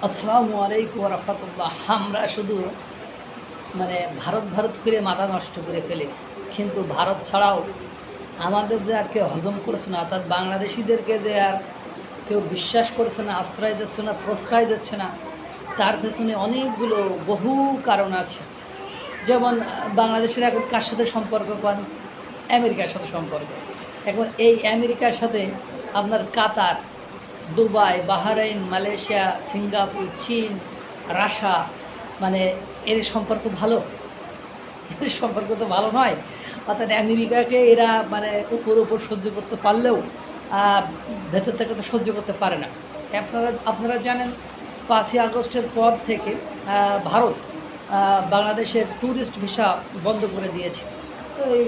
আসসালামু আলাইকুম রহমতুল্লাহ। আমরা শুধু ভারত ভারত করে মাথা নষ্ট করে ফেলি, কিন্তু ভারত ছাড়াও আমাদের যে আর কেউ হজম করেছে না, অর্থাৎ বাংলাদেশিদেরকে যে আর কেউ বিশ্বাস করেছে না, আশ্রয় দিচ্ছে না, প্রশ্রয় দিচ্ছে না, তার পেছনে অনেকগুলো বহু কারণ আছে। যেমন বাংলাদেশের এখন কার সাথে সম্পর্ক পান? আমেরিকার সাথে সম্পর্ক। এখন এই আমেরিকার সাথে আপনার কাতার, দুবাই, বাহরাইন, মালয়েশিয়া, সিঙ্গাপুর, চীন, রাশিয়া, এর সম্পর্ক ভালো? এদের সম্পর্ক তো ভালো নয়। অর্থাৎ আমেরিকাকে এরা উপর উপর সহ্য করতে পারলেও ভেতর থেকে তো সহ্য করতে পারে না। আপনারা জানেন 5ই আগস্টের পর থেকে ভারত বাংলাদেশের ট্যুরিস্ট ভিসা বন্ধ করে দিয়েছে। এই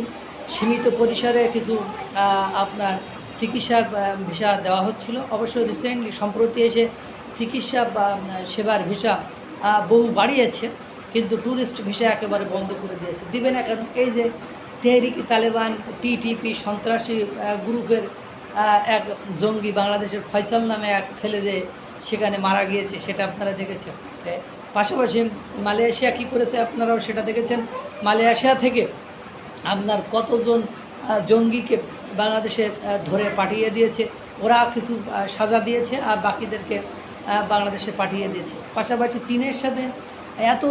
সীমিত পরিসরে কিছু আপনার চিকিৎসার ভিসা দেওয়া হচ্ছিল। অবশ্য রিসেন্টলি সম্প্রতি এসে চিকিৎসা বা সেবার ভিসা বহু বাড়িয়েছে, কিন্তু ট্যুরিস্ট ভিসা একেবারে বন্ধ করে দিয়েছে। দিবে না কারণ এই যে তেহরিক তালেবান টিটিপি সন্ত্রাসী গ্রুপের এক জঙ্গি বাংলাদেশের ফয়সাল নামে এক ছেলে যে সেখানে মারা গিয়েছে, সেটা আপনারা দেখেছেন। পাশাপাশি মালয়েশিয়া কী করেছে আপনারাও সেটা দেখেছেন। মালয়েশিয়া থেকে আপনার কতজন জঙ্গিকে বাংলাদেশে ধরে পাঠিয়ে দিয়েছে, ওরা কিছু সাজা দিয়েছে আর বাকিদেরকে বাংলাদেশে পাঠিয়ে দিয়েছে। পাশাপাশি চীনের সাথে এত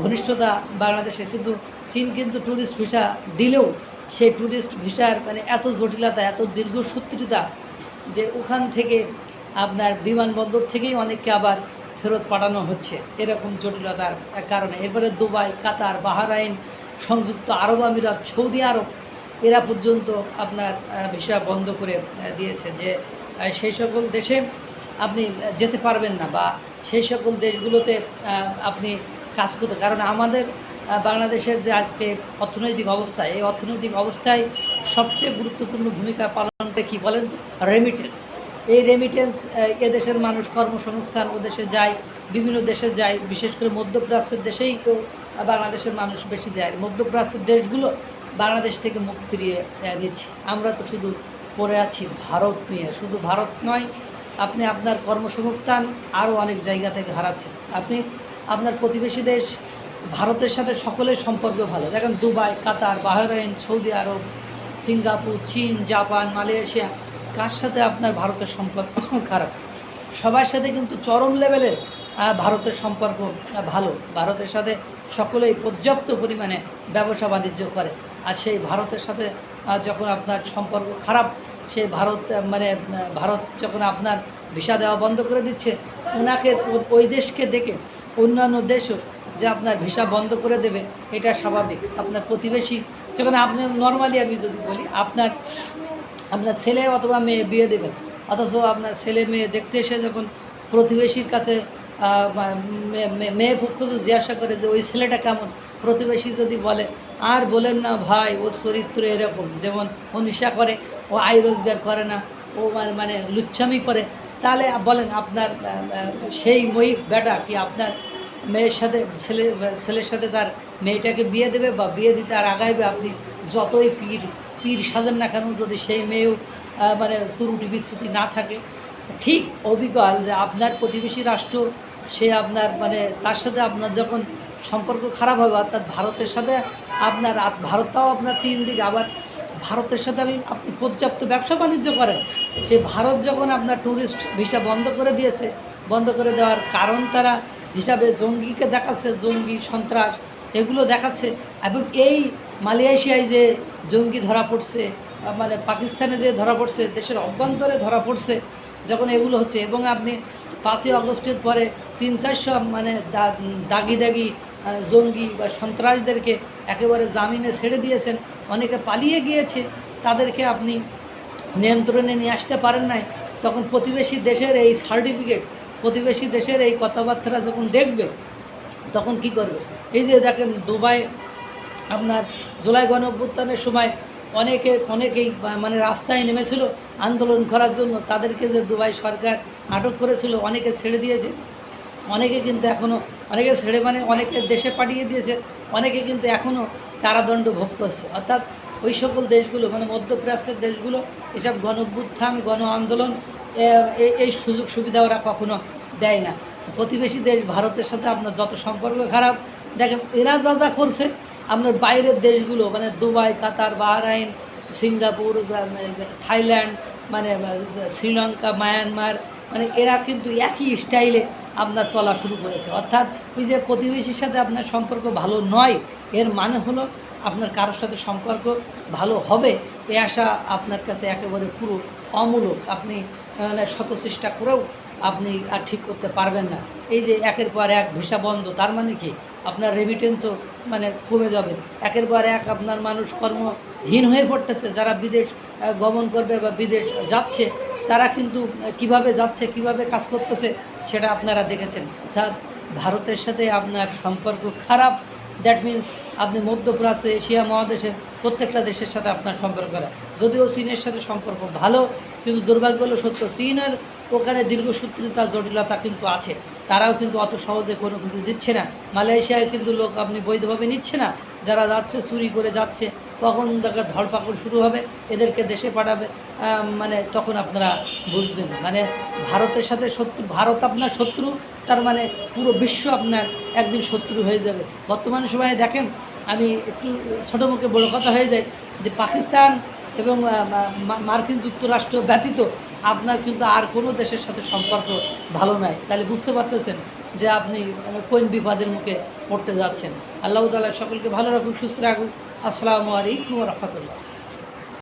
ঘনিষ্ঠতা বাংলাদেশে, কিন্তু চীন কিন্তু ট্যুরিস্ট ভিসা দিলেও সেই ট্যুরিস্ট ভিসার এত জটিলতা, এত দীর্ঘসূত্রিতা যে ওখান থেকে আপনার বিমানবন্দর থেকেই অনেককে আবার ফেরত পাঠানো হচ্ছে এরকম জটিলতার কারণে। এরপরে দুবাই, কাতার, বাহরাইন, সংযুক্ত আরব আমিরাত, সৌদি আরব, এরা পর্যন্ত আপনার ভিসা বন্ধ করে দিয়েছে যে সেই সকল দেশে আপনি যেতে পারবেন না, বা সেই সকল দেশগুলোতে আপনি কাজ করতে। কারণ আমাদের বাংলাদেশের যে আজকে অর্থনৈতিক অবস্থা, এই অর্থনৈতিক অবস্থায় সবচেয়ে গুরুত্বপূর্ণ ভূমিকা পালন করে কী বলেন? রেমিটেন্স। এই রেমিটেন্স এদেশের মানুষ কর্মসংস্থান ও দেশে যায়, বিভিন্ন দেশে যায়, বিশেষ করে মধ্যপ্রাচ্যের দেশেই তো বাংলাদেশের মানুষ বেশি যায়। মধ্যপ্রাচ্যের দেশগুলো বাংলাদেশ থেকে মুখ ফিরিয়ে নিচ্ছে। আমরা তো শুধু পড়ে আছি ভারত নিয়ে। শুধু ভারত নয়, আপনি আপনার কর্মসংস্থান আরও অনেক জায়গা থেকে হারাচ্ছেন। আপনি আপনার প্রতিবেশী দেশ ভারতের সাথে সকলের সম্পর্ক ভালো। দেখেন দুবাই, কাতার, বাহরাইন, সৌদি আরব, সিঙ্গাপুর, চীন, জাপান, মালয়েশিয়া, কার সাথে আপনার ভারতের সম্পর্ক খারাপ? সবার সাথে কিন্তু চরম লেভেলের ভারতের সম্পর্ক ভালো। ভারতের সাথে সকলেই পর্যাপ্ত পরিমাণে ব্যবসা বাণিজ্য করে। আর সেই ভারতের সাথে যখন আপনার সম্পর্ক খারাপ, সেই ভারত যখন আপনার ভিসা দেওয়া বন্ধ করে দিচ্ছে, ওনাকে ওই দেশকে দেখে অন্যান্য দেশও যে আপনার ভিসা বন্ধ করে দেবে, এটা স্বাভাবিক। আপনার প্রতিবেশী যখন আপনি নর্মালি আমি যদি বলি, আপনার ছেলে অথবা মেয়ে বিয়ে দেবেন, অথচ আপনার ছেলে মেয়ে দেখতে এসে যখন প্রতিবেশীর কাছে মেয়ে পক্ষ জিজ্ঞাসা করে যে ওই ছেলেটা কেমন, প্রতিবেশী যদি বলে আর বলেন না ভাই, ওর চরিত্র এরকম, যেমন ও নেশা করে, ও আয় রোজগার করে না, ও লুচ্ছামি করে, তাহলে বলেন আপনার সেই মই বেটা কি আপনার মেয়ের সাথে ছেলের সাথে তার মেয়েটাকে বিয়ে দেবে বা বিয়ে দিতে আর আগাইবে? আপনি যতই পীর সাজেন না কেন, যদি সেই মেয়েও ত্রুটি বিচ্যুতি না থাকে। ঠিক অবিকল যে আপনার প্রতিবেশী রাষ্ট্র, সে আপনার তার সাথে আপনার যখন সম্পর্ক খারাপ হবে, অর্থাৎ ভারতের সাথে আপনার ভারতটাও আপনার 3 দিক, আবার ভারতের সাথে আপনি পর্যাপ্ত ব্যবসা বাণিজ্য করেন। সেই ভারত যখন আপনার ট্যুরিস্ট ভিসা বন্ধ করে দিয়েছে, বন্ধ করে দেওয়ার কারণ তারা হিসাবে জঙ্গিকে দেখাচ্ছে, জঙ্গি সন্ত্রাস এগুলো দেখাচ্ছে। এবং এই মালয়েশিয়ায় যে জঙ্গি ধরা পড়ছে, পাকিস্তানে যে ধরা পড়ছে, দেশের অভ্যন্তরে ধরা পড়ছে, যখন এগুলো হচ্ছে, এবং আপনি 5ই আগস্টের পরে 300-400 দাগি জঙ্গি বা সন্ত্রাসদেরকে একেবারে জামিনে ছেড়ে দিয়েছেন, অনেকে পালিয়ে গিয়েছে, তাদেরকে আপনি নিয়ন্ত্রণে নিয়ে আসতে পারেন নাই। তখন প্রতিবেশী দেশের এই সার্টিফিকেট, প্রতিবেশী দেশের এই কথাবার্তা যখন দেখবে, তখন কি করবে? এই যে দেখেন দুবাই আপনার জুলাই গণঅভ্যুত্থানের সময় অনেকেই রাস্তায় নেমেছিল আন্দোলন করার জন্য, তাদেরকে যে দুবাই সরকার আটক করেছিল, অনেকে ছেড়ে দিয়েছে, অনেকে কিন্তু এখনও অনেকে ছেড়ে অনেকে দেশে পাঠিয়ে দিয়েছে, অনেকে কিন্তু এখনও কারাদণ্ড ভোগ করছে। অর্থাৎ ওই সকল দেশগুলো মধ্যপ্রাচ্যের দেশগুলো এসব গণ অভ্যুত্থান, গণ আন্দোলন এই সুযোগ সুবিধা ওরা কখনো দেয় না। তো প্রতিবেশী দেশ ভারতের সাথে আপনার যত সম্পর্ক খারাপ, দেখেন এরা যা যা করছে আপনার বাইরের দেশগুলো মানে দুবাই, কাতার, বাহরাইন, সিঙ্গাপুর, থাইল্যান্ড, মানে শ্রীলঙ্কা, মায়ানমার, মানে এরা কিন্তু একই স্টাইলে আপনার চলা শুরু করেছে। অর্থাৎ ওই যে প্রতিবেশীর সাথে আপনার সম্পর্ক ভালো নয়, এর মানে হলো আপনার কারোর সাথে সম্পর্ক ভালো হবে এ আশা আপনার কাছে একেবারে পুরো অমূলক। আপনি মানে শত চেষ্টা করেও আপনি আর ঠিক করতে পারবেন না। এই যে একের পর এক ভিসা বন্ধ, তার মানে কি আপনার রেমিটেন্সও মানে কমে যাবে। একের পর এক আপনার মানুষ কর্মহীন হয়ে পড়তেছে। যারা বিদেশ গমন করবে বা বিদেশ যাচ্ছে, তারা কিন্তু কিভাবে যাচ্ছে, কিভাবে কাজ করতেছে সেটা আপনারা দেখেছেন। অর্থাৎ ভারতের সাথে আপনার সম্পর্ক খারাপ, দ্যাট মিন্স আপনি মধ্যপ্রাচ্যে, এশিয়া মহাদেশের প্রত্যেকটা দেশের সাথে আপনার সম্পর্ক খারাপ। যদিও চীনের সাথে সম্পর্ক ভালো, কিন্তু দুর্ভাগ্য হলো সত্য, চীনের ওখানে দীর্ঘসূত্রিতা, জটিলতা কিন্তু আছে। তারাও কিন্তু অত সহজে কোনো কিছু দিচ্ছে না। মালয়েশিয়ায় কিন্তু লোক আপনি বৈধভাবে নিচ্ছে না। যারা যাচ্ছে চুরি করে যাচ্ছে, কখন দেখা ধরপাকড় শুরু হবে, এদেরকে দেশে পাঠাবে, মানে তখন আপনারা বুঝবেন। মানে ভারতের সাথে শত্রু, ভারত আপনার শত্রু, তার মানে পুরো বিশ্ব আপনার একদিন শত্রু হয়ে যাবে। বর্তমান সময়ে দেখেন, আমি একটু ছোটো মুখে বড় কথা হয়ে যায় যে পাকিস্তান এবং মার্কিন যুক্তরাষ্ট্র ব্যতীত আপনার কিন্তু আর কোনো দেশের সাথে সম্পর্ক ভালো নয়। তাহলে বুঝতে পারতেছেন যে আপনি কোন বিপদের মুখে পড়তে যাচ্ছেন। আল্লাহ তাআলা সকলকে ভালো রাখুক, সুস্থ রাখুক। আসসালামু আলাইকুম ওয়া রাহমাতুল্লাহ।